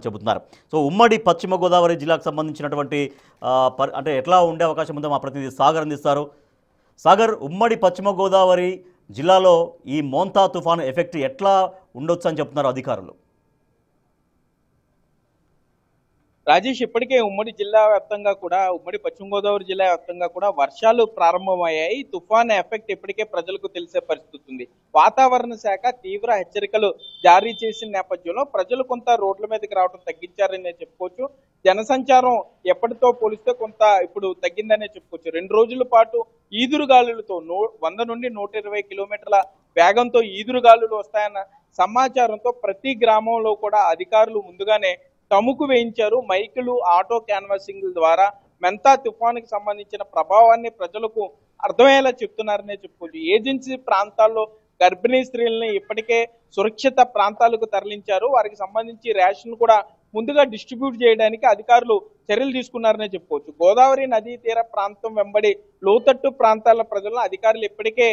కూడా చెబుతున్నారు. సో ఉమ్మడి పశ్చిమ గోదావరి జిల్లాకు సంబంధించినటువంటి అంటే ఎట్లా ఉండే అవకాశం ఉందో మా ప్రతినిధి సాగర్ అందిస్తారు. సాగర్, ఉమ్మడి పశ్చిమ గోదావరి జిల్లాలో ఈ మోంతా తుఫాను ఎఫెక్ట్ ఎట్లా ఉండొచ్చు అని చెప్తున్నారు అధికారులు? రాజేష్, ఇప్పటికే ఉమ్మడి జిల్లా వ్యాప్తంగా కూడా ఉమ్మడి పశ్చిమ గోదావరి జిల్లా వ్యాప్తంగా కూడా వర్షాలు ప్రారంభమయ్యాయి. తుఫాన్ ఎఫెక్ట్ ఇప్పటికే ప్రజలకు తెలిసే పరిస్థితి ఉంది. వాతావరణ శాఖ తీవ్ర హెచ్చరికలు జారీ చేసిన నేపథ్యంలో ప్రజలు కొంత రోడ్ల మీదకి రావడం తగ్గించారనే చెప్పుకోవచ్చు. జనసంచారం ఎప్పటితో పోలిస్తే కొంత ఇప్పుడు తగ్గిందనే చెప్పుకోవచ్చు. 2 రోజుల పాటు ఈదురుగాలులతో 100 నుండి 120 కిలోమీటర్ల వేగంతో ఈదురుగాలులు వస్తాయన్న సమాచారంతో ప్రతి గ్రామంలో కూడా అధికారులు ముందుగానే తముకు వేయించారు. మైకులు, ఆటో క్యాన్వాసింగ్ ద్వారా మెంతా తుఫానుకి సంబంధించిన ప్రభావాన్ని ప్రజలకు అర్థమయ్యేలా చెప్తున్నారనే చెప్పుకోవచ్చు. ఏజెన్సీ ప్రాంతాల్లో గర్భిణీ స్త్రీలని ఇప్పటికే సురక్షిత ప్రాంతాలకు తరలించారు. వారికి సంబంధించి రేషన్ కూడా ముందుగా డిస్ట్రిబ్యూట్ చేయడానికి అధికారులు చర్యలు తీసుకున్నారనే చెప్పుకోవచ్చు. గోదావరి నదీ తీర ప్రాంతం వెంబడి లోతట్టు ప్రాంతాల ప్రజలను అధికారులు ఇప్పటికే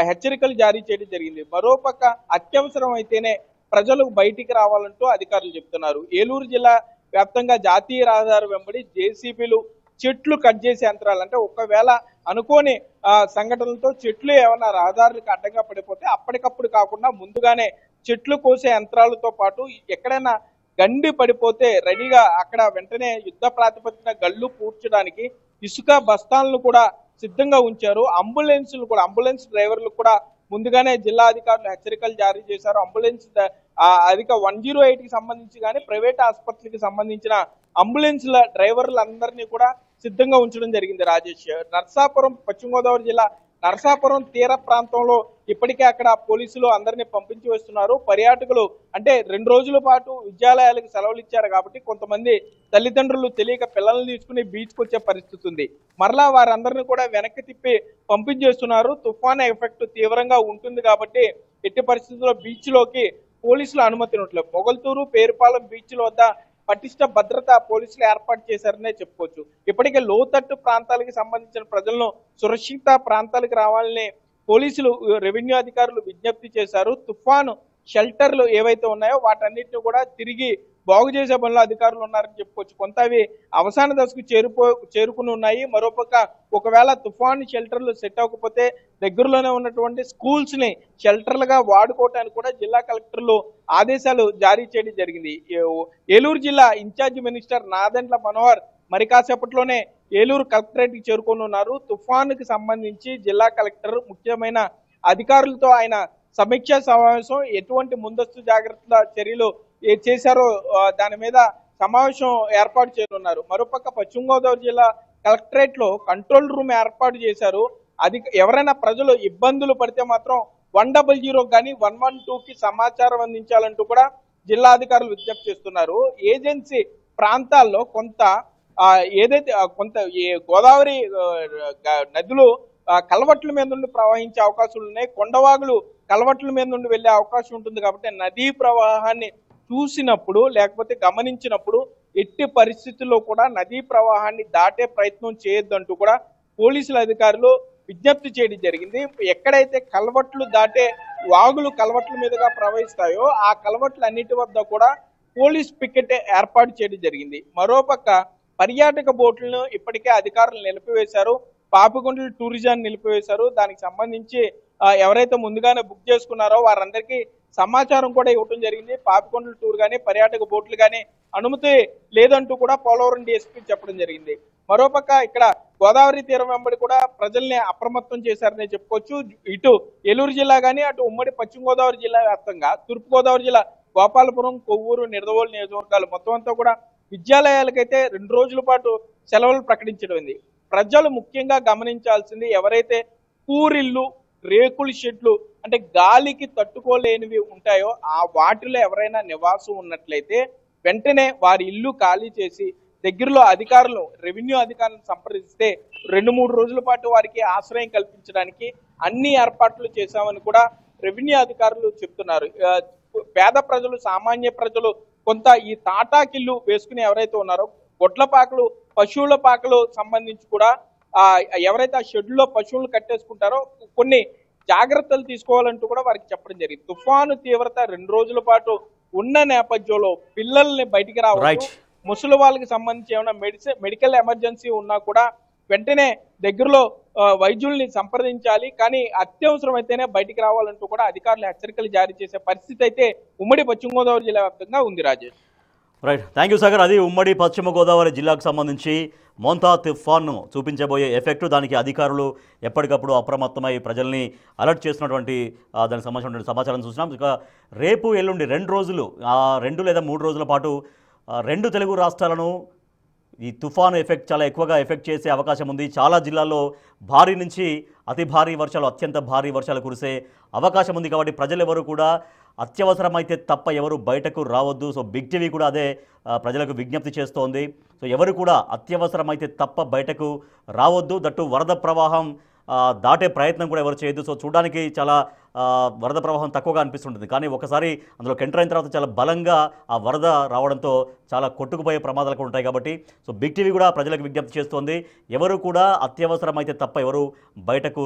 హెచ్చరికలు జారీ చేయడం జరిగింది. మరోపక్క అత్యవసరం అయితేనే ప్రజలు బయటికి రావాలంటూ అధికారులు చెప్తున్నారు. ఏలూరు జిల్లా వ్యాప్తంగా జాతీయ రహదారి వెంబడి జేసీబీలు చెట్లు కట్ చేసే యంత్రాలు, అంటే ఒకవేళ అనుకోని సంఘటనలతో చెట్లు ఏమైనా రహదారులకు అడ్డంగా పడిపోతే అప్పటికప్పుడు కాకుండా ముందుగానే చెట్లు కోసే యంత్రాలతో పాటు ఎక్కడైనా గండి పడిపోతే రెడీగా అక్కడ వెంటనే యుద్ధ ప్రాతిపదికన గళ్ళు పూడ్చడానికి ఇసుక బస్తాలను కూడా సిద్ధంగా ఉంచారు. అంబులెన్స్ డ్రైవర్లు కూడా ముందుగానే జిల్లా అధికారులు హెచ్చరికలు జారీ చేశారు. అంబులెన్స్ అధిక 108 కి సంబంధించి కానీ ప్రైవేట్ ఆసుపత్రికి సంబంధించిన అంబులెన్స్ల డ్రైవర్లందరినీ కూడా సిద్ధంగా ఉంచడం జరిగింది. రాజేష్, నర్సాపురం, పశ్చిమ గోదావరి జిల్లా నర్సాపురం తీర ప్రాంతంలో ఇప్పటికే అక్కడ పోలీసులు అందరినీ పంపించి వేస్తున్నారు. పర్యాటకులు అంటే 2 రోజుల పాటు విద్యాలయాలకు సెలవులు ఇచ్చారు కాబట్టి కొంతమంది తల్లిదండ్రులు తెలియక పిల్లల్ని తీసుకుని బీచ్కి వచ్చే పరిస్థితి ఉంది. మరలా వారందరినీ కూడా వెనక్కి తిప్పి పంపించేస్తున్నారు. తుఫాన్ ఎఫెక్ట్ తీవ్రంగా ఉంటుంది కాబట్టి ఎట్టి పరిస్థితుల్లో బీచ్ లోకి పోలీసులు అనుమతినట్లేదు. మొగల్తూరు, పేరుపాలెం బీచ్ల వద్ద పటిష్ట భద్రత పోలీసులు ఏర్పాటు చేశారనే చెప్పుకోవచ్చు. ఇప్పటికే లోతట్టు ప్రాంతాలకు సంబంధించిన ప్రజలను సురక్షిత ప్రాంతాలకు రావాలని పోలీసులు, రెవెన్యూ అధికారులు విజ్ఞప్తి చేశారు. తుఫాను షెల్టర్లు ఏవైతే ఉన్నాయో వాటన్నిటిని కూడా తిరిగి బాగు చేసే పనిలో అధికారులు ఉన్నారని చెప్పుకోవచ్చు. కొంత అవి అవసాన దశకు చేరుకుని ఉన్నాయి. మరోపక్క ఒకవేళ తుఫాను షెల్టర్లు సెట్ అవ్వకపోతే దగ్గరలోనే ఉన్నటువంటి స్కూల్స్ ని షెల్టర్లుగా వాడుకోవటానికి కూడా జిల్లా కలెక్టర్లు ఆదేశాలు జారీ చేయడం జరిగింది. ఏలూరు జిల్లా ఇన్ఛార్జి మినిస్టర్ నాదెండ్ల మనోహర్ మరి కాసేపట్లోనే ఏలూరు కలెక్టరేట్ కి చేరుకోనున్నారు. తుఫానుకి సంబంధించి జిల్లా కలెక్టర్ ముఖ్యమైన అధికారులతో ఆయన సమీక్షా సమావేశం, ఎటువంటి ముందస్తు జాగ్రత్తల చర్యలు చేశారో దాని మీద సమావేశం ఏర్పాటు చేయనున్నారు. మరోపక్క పశ్చిమ గోదావరి జిల్లా కలెక్టరేట్ లో కంట్రోల్ రూమ్ ఏర్పాటు చేశారు. అది ఎవరైనా ప్రజలు ఇబ్బందులు పడితే మాత్రం 100 కానీ 112కి సమాచారం అందించాలంటూ కూడా జిల్లా అధికారులు విజ్ఞప్తి చేస్తున్నారు. ఏజెన్సీ ప్రాంతాల్లో కొంత ఏదైతే గోదావరి నదులు కలవట్ల మీద నుండి ప్రవహించే అవకాశాలు ఉన్నాయి. కొండవాగులు కలవట్ల మీద నుండి వెళ్లే అవకాశం ఉంటుంది కాబట్టి నదీ ప్రవాహాన్ని చూసినప్పుడు లేకపోతే గమనించినప్పుడు ఎట్టి పరిస్థితుల్లో కూడా నదీ ప్రవాహాన్ని దాటే ప్రయత్నం చేయొద్దంటూ కూడా పోలీసుల అధికారులు విజ్ఞప్తి చేయడం జరిగింది. ఎక్కడైతే కలవట్లు దాటే వాగులు కలవట్ల మీదుగా ప్రవహిస్తాయో ఆ కలవట్ల అన్నిటి వద్ద కూడా పోలీస్ పికెట్ ఏర్పాటు చేయడం జరిగింది. మరోపక్క పర్యాటక బోట్లను ఇప్పటికే అధికారులు నిలిపివేశారు. పాపికొండలు టూరిజాన్ని నిలిపివేశారు. దానికి సంబంధించి ఎవరైతే ముందుగానే బుక్ చేసుకున్నారో వారందరికీ సమాచారం కూడా ఇవ్వడం జరిగింది. పాపికొండల టూర్ కానీ పర్యాటక బోట్లు కానీ అనుమతి లేదంటూ కూడా పోలవరం డిఎస్పీ చెప్పడం జరిగింది. మరోపక్క ఇక్కడ గోదావరి తీరం వెంబడి కూడా ప్రజల్ని అప్రమత్తం చేశారని చెప్పుకోవచ్చు. ఇటు ఏలూరు జిల్లా కానీ అటు ఉమ్మడి పశ్చిమ గోదావరి జిల్లా వ్యాప్తంగా తూర్పు గోదావరి జిల్లా గోపాలపురం, కొవ్వూరు, నిడదవోలు నియోజకవర్గాలు మొత్తం అంతా కూడా విద్యాలయాలకైతే 2 రోజుల పాటు సెలవులు ప్రకటించడం. ప్రజలు ముఖ్యంగా గమనించాల్సింది ఎవరైతే పూరిల్లు, రేకుల షెడ్లు అంటే గాలికి తట్టుకోలేనివి ఉంటాయో ఆ వాటిలో ఎవరైనా నివాసం ఉన్నట్లయితే వెంటనే వారి ఇల్లు ఖాళీ చేసి దగ్గరలో అధికారులు, రెవెన్యూ అధికారులను సంప్రదిస్తే 2-3 రోజుల పాటు వారికి ఆశ్రయం కల్పించడానికి అన్ని ఏర్పాట్లు చేశామని కూడా రెవెన్యూ అధికారులు చెప్తున్నారు. పేద ప్రజలు, సామాన్య ప్రజలు కొంత ఈ తాటాకిల్లు వేసుకుని ఎవరైతే ఉన్నారో గొడ్ల పాకలు, పశువుల పాకలు సంబంధించి కూడా ఎవరైతే ఆ షెడ్లో పశువులు కట్టేసుకుంటారో కొన్ని జాగ్రత్తలు తీసుకోవాలంటూ కూడా వారికి చెప్పడం జరిగింది. తుఫాను తీవ్రత 2 రోజుల పాటు ఉన్న నేపథ్యంలో పిల్లల్ని బయటికి రావద్దు, రైట్. ముసలి వాళ్ళకి సంబంధించి ఏమైనా మెడికల్ ఎమర్జెన్సీ ఉన్నా కూడా వెంటనే దగ్గరలో వైద్యుల్ని సంప్రదించాలి, కానీ అత్యవసరం అయితేనే బయటికి రావాలంటూ కూడా అధికారులు హెచ్చరికలు జారీ చేసే పరిస్థితి అయితే ఉమ్మడి పశ్చిమ గోదావరి జిల్లా వ్యాప్తంగా ఉంది. Rajesh. Right, thank you Sagar. అది ఉమ్మడి పశ్చిమ గోదావరి జిల్లాకు సంబంధించి మోంతా తుఫాన్ను చూపించబోయే ఎఫెక్ట్, దానికి అధికారులు ఎప్పటికప్పుడు అప్రమత్తమై ప్రజల్ని అలర్ట్ చేస్తున్నటువంటి దానికి సంబంధించినటువంటి సమాచారం చూసినాం. ఇక రేపు ఎల్లుండి 2 రోజులు 2 లేదా 3 రోజుల పాటు 2 తెలుగు రాష్ట్రాలను ఈ తుఫాను ఎఫెక్ట్ చాలా ఎక్కువగా ఎఫెక్ట్ చేసే అవకాశం ఉంది. చాలా జిల్లాల్లో భారీ నుంచి అతి భారీ వర్షాలు, అత్యంత భారీ వర్షాలు కురిసే అవకాశం ఉంది. కాబట్టి ప్రజలు ఎవరు కూడా అత్యవసరమైతే తప్ప ఎవరు బయటకు రావద్దు. సో బిగ్ టీవీ కూడా అదే ప్రజలకు విజ్ఞప్తి చేస్తోంది. సో ఎవరు కూడా అత్యవసరమైతే తప్ప బయటకు రావద్దు. దట్టు వరద ప్రవాహం దాటే ప్రయత్నం కూడా ఎవరు చేయొద్దు. సో చూడడానికి చాలా వరద ప్రవాహం తక్కువగా అనిపిస్తుంటుంది, కానీ ఒకసారి అందులో ఎంటర్ అయిన తర్వాత చాలా బలంగా ఆ వరద రావడంతో చాలా కొట్టుకుపోయే ప్రమాదాలు కూడా ఉంటాయి. కాబట్టి సో బిగ్ టీవీ కూడా ప్రజలకు విజ్ఞప్తి చేస్తోంది, ఎవరు కూడా అత్యవసరమైతే తప్ప ఎవరు బయటకు